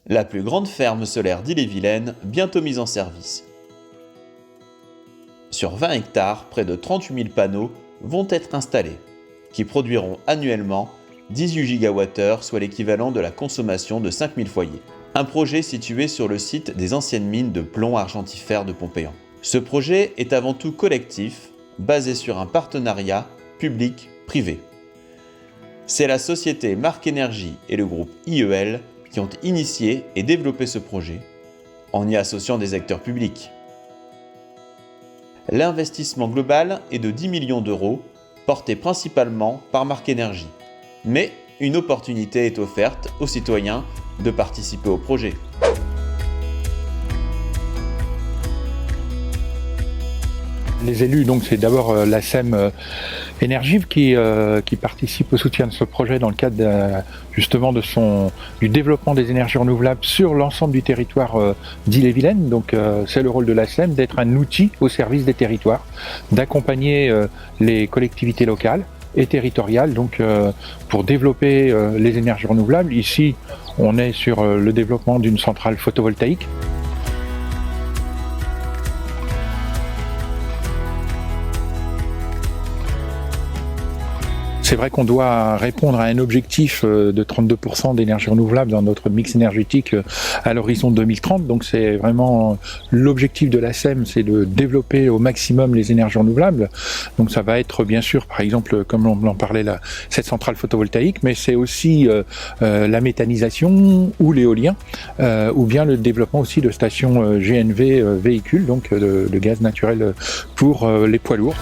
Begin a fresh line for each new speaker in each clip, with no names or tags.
La plus grande ferme solaire d'Ille-et-Vilaine, bientôt mise en service. Sur 20 hectares, près de 38 000 panneaux vont être installés, qui produiront annuellement 18 GWh, soit l'équivalent de la consommation de 5 000 foyers. Un projet situé sur le site des anciennes mines de plomb argentifère de Pompéan. Ce projet est avant tout collectif, basé sur un partenariat public-privé. C'est la société Marc Énergie et le groupe IEL qui ont initié et développé ce projet, en y associant des acteurs publics. L'investissement global est de 10 millions d'euros, porté principalement par Marc Énergie. Mais une opportunité est offerte aux citoyens de participer au projet.
Les élus, donc c'est d'abord la SEM Énergie qui participe au soutien de ce projet dans le cadre justement du développement des énergies renouvelables sur l'ensemble du territoire d'Ille-et-Vilaine. Donc c'est le rôle de la SEM d'être un outil au service des territoires, d'accompagner les collectivités locales et territoriales donc pour développer les énergies renouvelables. Ici, on est sur le développement d'une centrale photovoltaïque. C'est vrai qu'on doit répondre à un objectif de 32% d'énergie renouvelable dans notre mix énergétique à l'horizon 2030. Donc c'est vraiment l'objectif de la SEM, c'est de développer au maximum les énergies renouvelables. Donc ça va être bien sûr, par exemple, comme on en parlait là, cette centrale photovoltaïque, mais c'est aussi la méthanisation ou l'éolien, ou bien le développement aussi de stations GNV véhicules, donc de gaz naturel pour les poids lourds.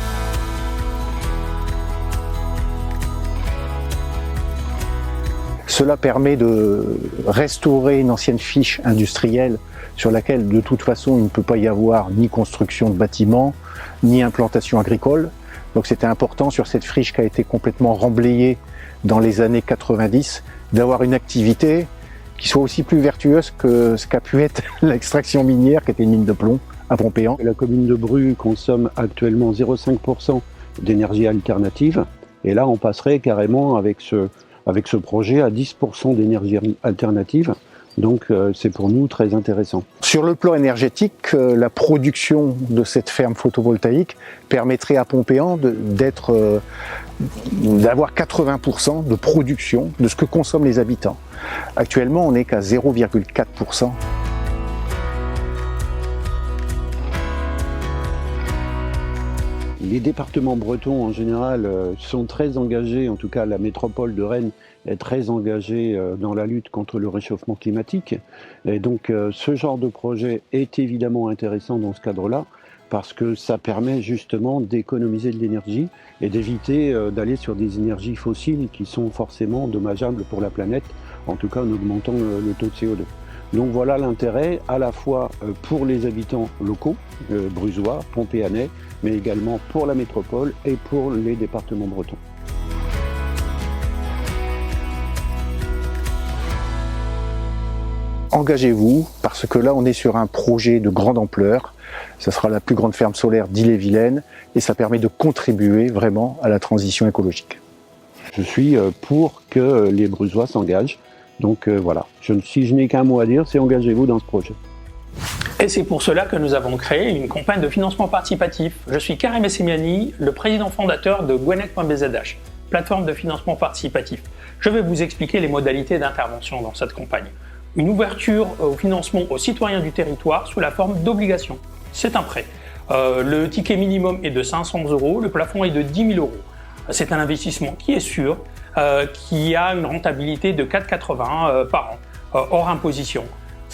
Cela permet de restaurer une ancienne fiche industrielle sur laquelle de toute façon il ne peut pas y avoir ni construction de bâtiments, ni implantation agricole. Donc c'était important sur cette friche qui a été complètement remblayée dans les années 90, d'avoir une activité qui soit aussi plus vertueuse que ce qu'a pu être l'extraction minière qui était une mine de plomb à Pompéan.
La commune de Bru consomme actuellement 0,5% d'énergie alternative et là on passerait carrément avec ce projet à 10% d'énergie alternative, donc c'est pour nous très intéressant.
Sur le plan énergétique, la production de cette ferme photovoltaïque permettrait à Pompéan d'avoir 80% de production de ce que consomment les habitants. Actuellement, on n'est qu'à 0,4%.
Les départements bretons en général sont très engagés, en tout cas la métropole de Rennes est très engagée dans la lutte contre le réchauffement climatique. Et donc ce genre de projet est évidemment intéressant dans ce cadre-là parce que ça permet justement d'économiser de l'énergie et d'éviter d'aller sur des énergies fossiles qui sont forcément dommageables pour la planète, en tout cas en augmentant le taux de CO2. Donc voilà l'intérêt à la fois pour les habitants locaux, brusois, pompéanais, mais également pour la métropole et pour les départements bretons.
Engagez-vous, parce que là on est sur un projet de grande ampleur. Ça sera la plus grande ferme solaire d'Ille-et-Vilaine et ça permet de contribuer vraiment à la transition écologique.
Je suis pour que les brusois s'engagent. Donc voilà, si je n'ai qu'un mot à dire, c'est engagez-vous dans ce projet.
Et c'est pour cela que nous avons créé une campagne de financement participatif. Je suis Karim Essemiani, le président fondateur de Gwenec.bzh, plateforme de financement participatif. Je vais vous expliquer les modalités d'intervention dans cette campagne. Une ouverture au financement aux citoyens du territoire sous la forme d'obligations. C'est un prêt. Le ticket minimum est de 500 €, le plafond est de 10 000 €. C'est un investissement qui est sûr, qui a une rentabilité de 4,80 par an, hors imposition.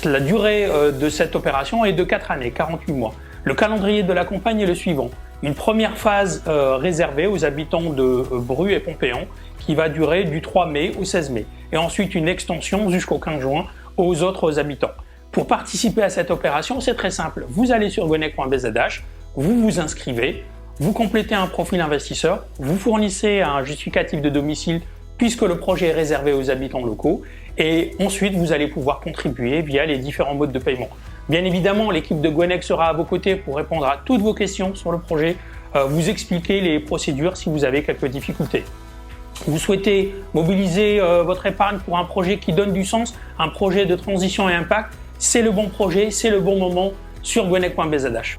La durée de cette opération est de 4 années, 48 mois. Le calendrier de la campagne est le suivant. Une première phase réservée aux habitants de Bru et Pompéan qui va durer du 3 mai au 16 mai. Et ensuite une extension jusqu'au 15 juin aux autres habitants. Pour participer à cette opération, c'est très simple. Vous allez sur gwenec.bzh, vous vous inscrivez, vous complétez un profil investisseur, vous fournissez un justificatif de domicile puisque le projet est réservé aux habitants locaux et ensuite vous allez pouvoir contribuer via les différents modes de paiement. Bien évidemment, l'équipe de Gwenec sera à vos côtés pour répondre à toutes vos questions sur le projet, vous expliquer les procédures si vous avez quelques difficultés. Vous souhaitez mobiliser votre épargne pour un projet qui donne du sens, un projet de transition et impact, c'est le bon projet, c'est le bon moment sur gwenec.bzh.